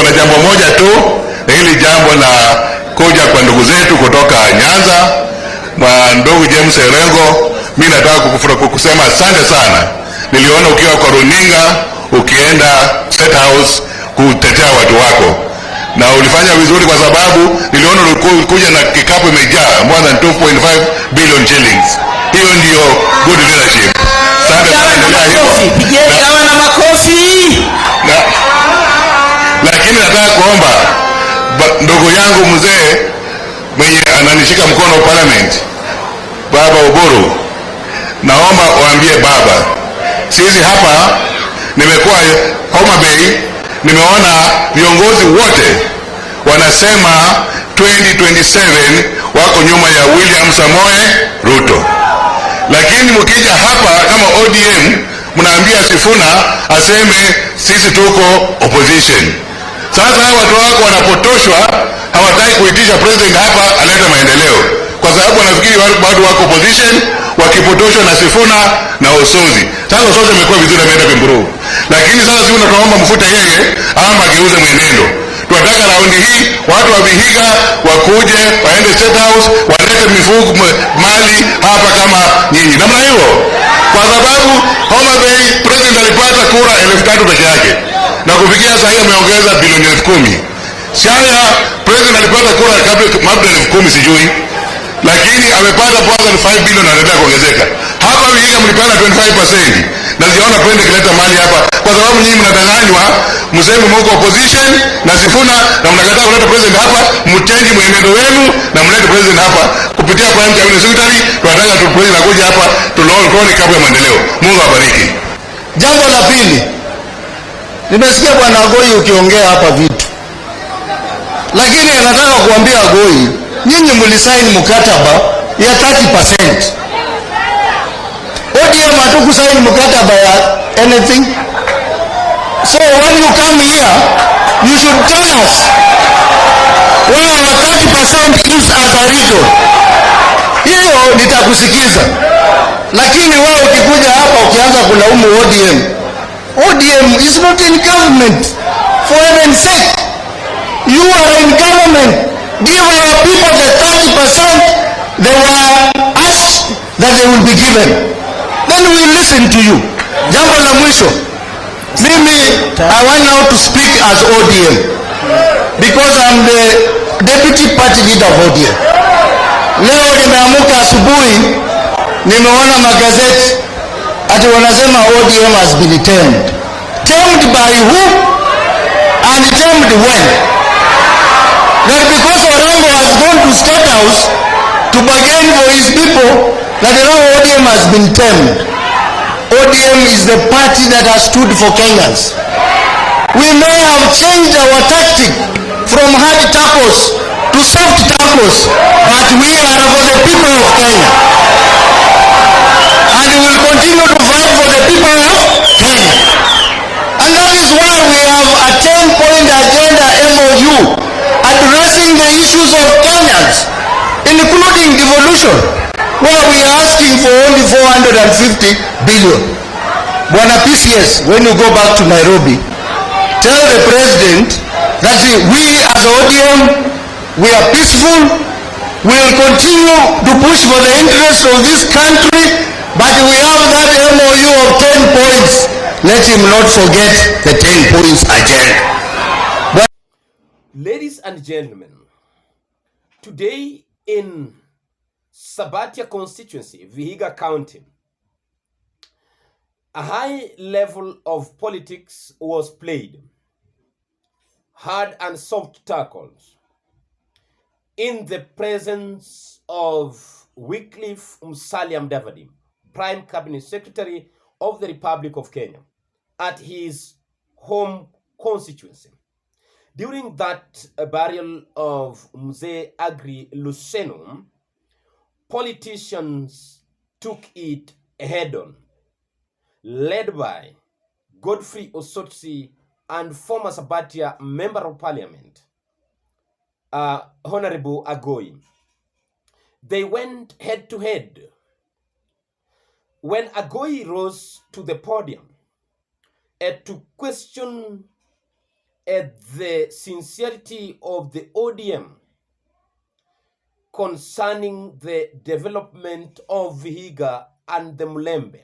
niko na jambo moja tu, na hili jambo la kuja kwa ndugu zetu kutoka Nyanza, ndugu James Erengo. Mimi nataka kusema asante sana. Niliona ukiwa kwa runinga ukienda State House kutetea watu wako, na ulifanya vizuri kwa sababu niliona ulikuja na kikapu imejaa more than 2.5 billion shillings. Hiyo ndio good leadership. Asante sana, endelea hivyo. Pigeni na makofi. Lakini nataka kuomba ndugu yangu mzee mwenye ananishika mkono parliament, Baba Oburu, naomba waambie baba, sisi hapa nimekuwa Homa Bay, nimeona viongozi wote wanasema 2027 wako nyuma ya William Samoei Ruto. Lakini mkija hapa kama ODM mnaambia Sifuna aseme sisi tuko opposition. Sasa hawa watu wako wanapotoshwa, hawataki kuitisha president hapa alete maendeleo, kwa sababu wanafikiri watu wako opposition wakipotoshwa na Sifuna na Osotsi. Sasa Osotsi amekuwa vizuri, ameenda Kemburu, lakini sasa Sifuna tunaomba mfuta yeye ama ageuze mwenendo. Tunataka raundi hii watu wa Vihiga wakuje waende State House walete mifugo mali hapa kama nyinyi. Namna hiyo, kwa sababu Homa Bay president alipata kura 3,000 peke yake, na kufikia sasa hivi ameongeza bilioni 10,000. Siaya president alipata kura kabla 10,000 sijui, lakini amepata more than 5 billion, anataka kuongezeka. Hapa Vihiga mlipata 25%, na sijaona kwenda kuleta mali hapa, kwa sababu nyinyi mnadanganywa, mseme mko opposition na Sifuna na mnakataa kuleta president hapa. Mchange mwenendo wenu na mlete president hapa kupitia prime cabinet secretary. Tunataka tu president akuje hapa tuone kabla ya maendeleo. Mungu awabariki. Jambo la pili, nimesikia bwana Agoi ukiongea hapa vitu, lakini nataka kuambia Agoi, nyinyi mlisaini mkataba ya 30%. ODM hatukusaini mkataba ya anything. So when you come here, you should tell us where our 30% is as a region. Hiyo nitakusikiza. Lakini wewe ukikuja hapa ukianza kulaumu ODM is not in government. For heaven's sake, you are in government. Give our people the 30% they were asked that they will be given. Then we listen to you. Jambo la mwisho, mimi I want now to speak as ODM because I'm the deputy party leader of ODM. Leo nimeamuka asubuhi, nimeona magazeti ati wanasema ODM has been tamed. Tamed by who and tamed when? That because Orengo has gone to State House to bargain for his people, that now ODM has been tamed. ODM is the party that has stood for Kenyans. We may have changed our tactic from hard tacos to soft tacos, but we are for the people of Kenya. And we will continue to fight for the people of Kenya. And that is why we have a 10-point agenda MOU addressing the issues of Kenyans, including devolution, where we are asking for only 450 billion. Bwana PCS, when you go back to Nairobi, tell the president that we as ODM, we are peaceful, we will continue to push for the interest of this country, but we have that MOU of 10 points. Let him not forget the 10 points agenda. Ladies and gentlemen, today in Sabatia constituency, Vihiga County, a high level of politics was played, hard and soft tackles, in the presence of Wycliffe Musalia Mudavadi, Prime Cabinet Secretary of the Republic of Kenya, at his home constituency. During that burial of Mzee Agri Luseno, politicians took it head-on, led by Godfrey Osotsi and former Sabatia Member of Parliament, Honorable Agoi. They went head-to-head. When Agoi rose to the podium to question at the sincerity of the ODM concerning the development of Vihiga and the Mulembe.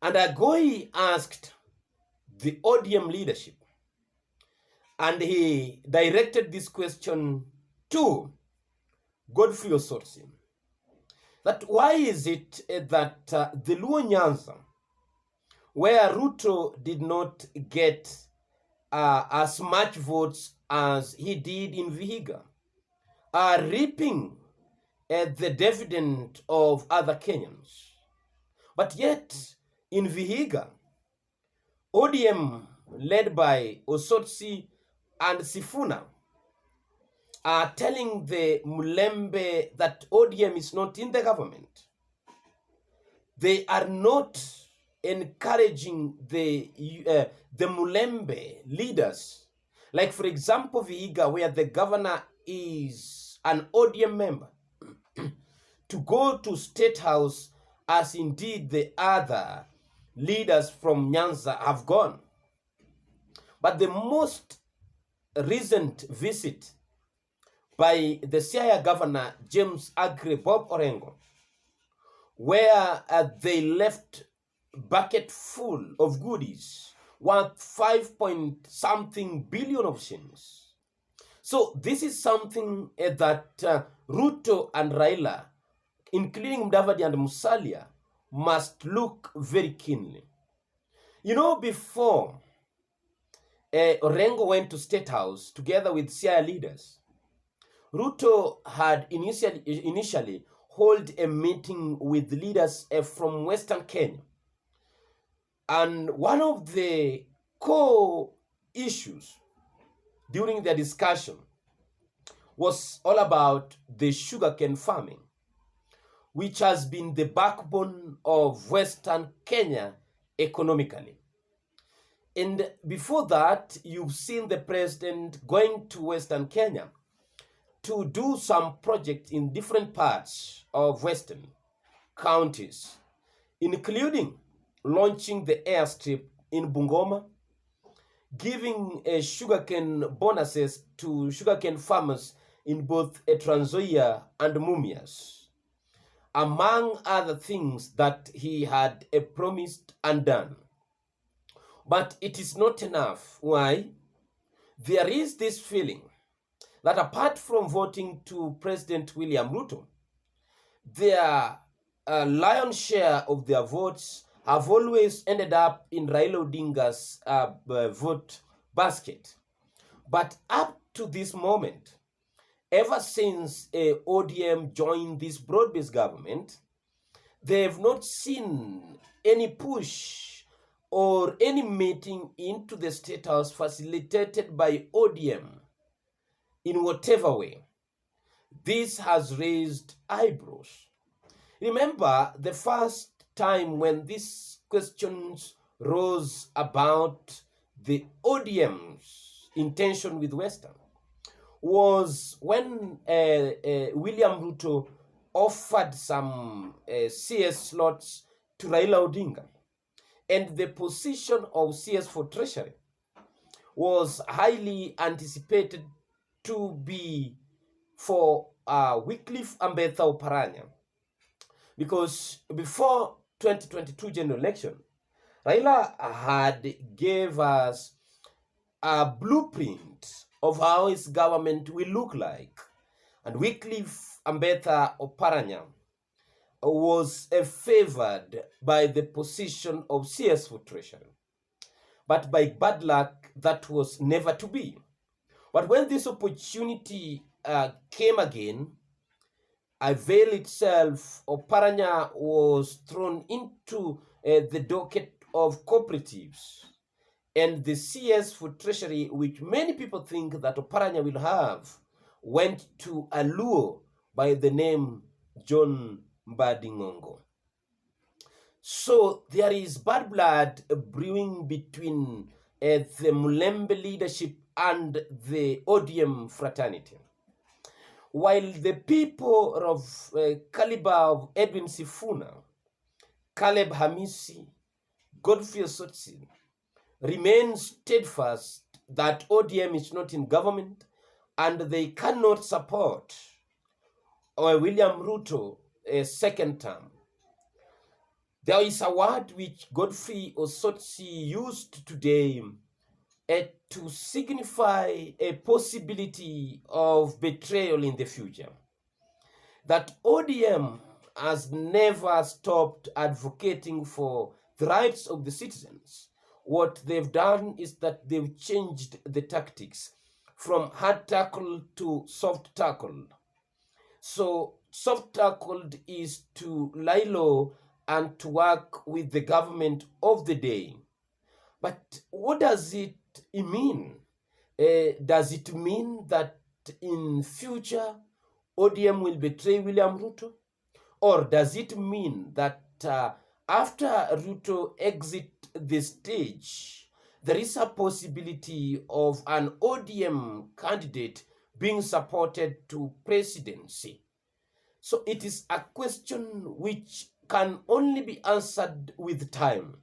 And Agoi asked the ODM leadership, and he directed this question to Godfrey Osotsi, that why is it that the Luo Nyanza, where Ruto did not get as much votes as he did in Vihiga, are reaping the dividend of other Kenyans. But yet, in Vihiga, ODM, led by Osotsi and Sifuna, are telling the Mulembe that ODM is not in the government. They are not encouraging the Mulembe leaders. Like, for example, Vihiga, where the governor is an ODM member, to go to State House as indeed the other leaders from Nyanza have gone. But the most recent visit by the Siaya governor, James Agri Bob Orengo, where they left bucket full of goodies worth 5-point-something billion of shillings. So this is something that Ruto and Raila, including Mudavadi and Musalia, must look very keenly. You know, before Orengo went to State House together with Siaya leaders, Ruto had initially held a meeting with leaders from Western Kenya. And one of the core issues during the discussion was all about the sugarcane farming, which has been the backbone of Western Kenya economically. And before that, you've seen the president going to Western Kenya to do some projects in different parts of Western counties, including launching the airstrip in Bungoma, giving sugarcane bonuses to sugarcane farmers in both Trans Nzoia and Mumias, among other things that he had promised and done. But it is not enough. Why? There is this feeling that apart from voting to President William Ruto, their lion's share of their votes have always ended up in Raila Odinga's vote basket. But up to this moment, ever since ODM joined this broad-based government, they have not seen any push or any meeting into the State House facilitated by ODM in whatever way. This has raised eyebrows. Remember, the first time when these questions rose about the ODM's intention with Western was when William Ruto offered some CS slots to Raila Odinga. And the position of CS for Treasury was highly anticipated to be for Wycliffe Ambetha Oparanya, because before 2022 general election, Raila had gave us a blueprint of how his government will look like, and Wycliffe Ambetha Oparanya was favored by the position of CS for Treasury. But by bad luck, that was never to be. But when this opportunity came again, availed itself, Oparanya was thrown into the docket of cooperatives. And the CS for Treasury, which many people think that Oparanya will have, went to a Luo by the name John Mbadingongo. So there is bad blood brewing between the Mulembe leadership and the ODM fraternity. While the people of caliber of Edwin Sifuna, Caleb Hamisi, Godfrey Osotsi remain steadfast that ODM is not in government and they cannot support William Ruto a second term. There is a word which Godfrey Osotsi used today to signify a possibility of betrayal in the future. That ODM has never stopped advocating for the rights of the citizens. What they've done is that they've changed the tactics from hard tackle to soft tackle. So soft tackled is to lie low and to work with the government of the day. But what does it mean? Does it mean that in future ODM will betray William Ruto? Or does it mean that after Ruto exit the stage, there is a possibility of an ODM candidate being supported to presidency? So it is a question which can only be answered with time.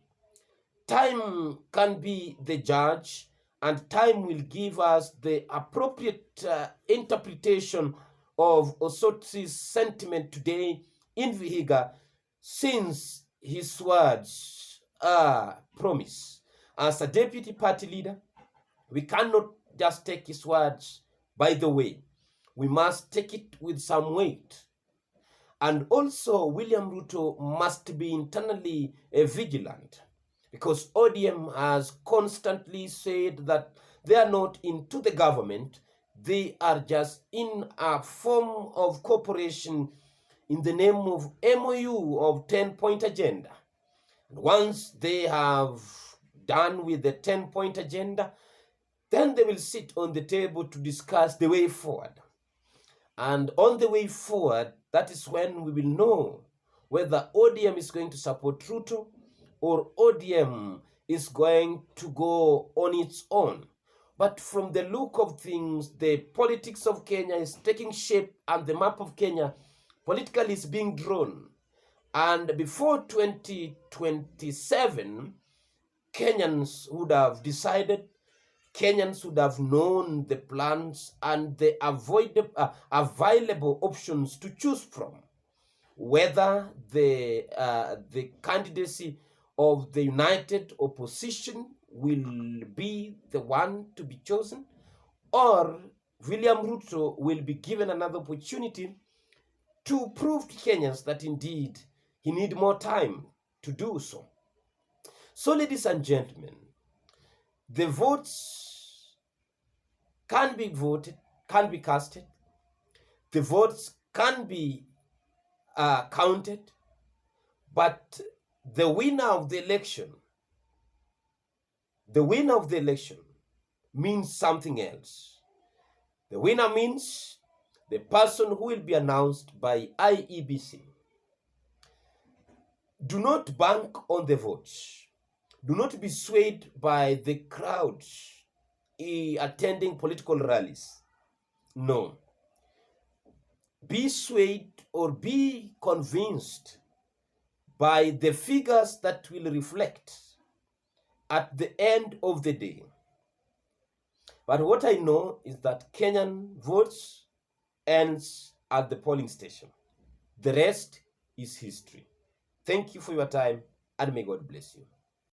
Time can be the judge, and time will give us the appropriate interpretation of Osotsi's sentiment today in Vihiga, since his words are promise. As a deputy party leader, we cannot just take his words by the way. We must take it with some weight. And also, William Ruto must be internally vigilant, because ODM has constantly said that they are not into the government. They are just in a form of cooperation in the name of MOU of 10-point agenda. And once they have done with the 10-point agenda, then they will sit on the table to discuss the way forward. And on the way forward, that is when we will know whether ODM is going to support Ruto or ODM is going to go on its own. But from the look of things, the politics of Kenya is taking shape, and the map of Kenya politically is being drawn. And before 2027, Kenyans would have decided, Kenyans would have known the plans and the available options to choose from, whether the candidacy of the united opposition will be the one to be chosen, or William Ruto will be given another opportunity to prove to Kenyans that indeed he needs more time to do so. So, ladies and gentlemen, the votes can be voted, can be casted. The votes can be counted, but the winner of the election means something else. The winner means the person who will be announced by IEBC. Do not bank on the votes. Do not be swayed by the crowd attending political rallies. No. Be swayed or be convinced by the figures that will reflect at the end of the day. But what I know is that Kenyan votes ends at the polling station. The rest is history. Thank you for your time, and may God bless you.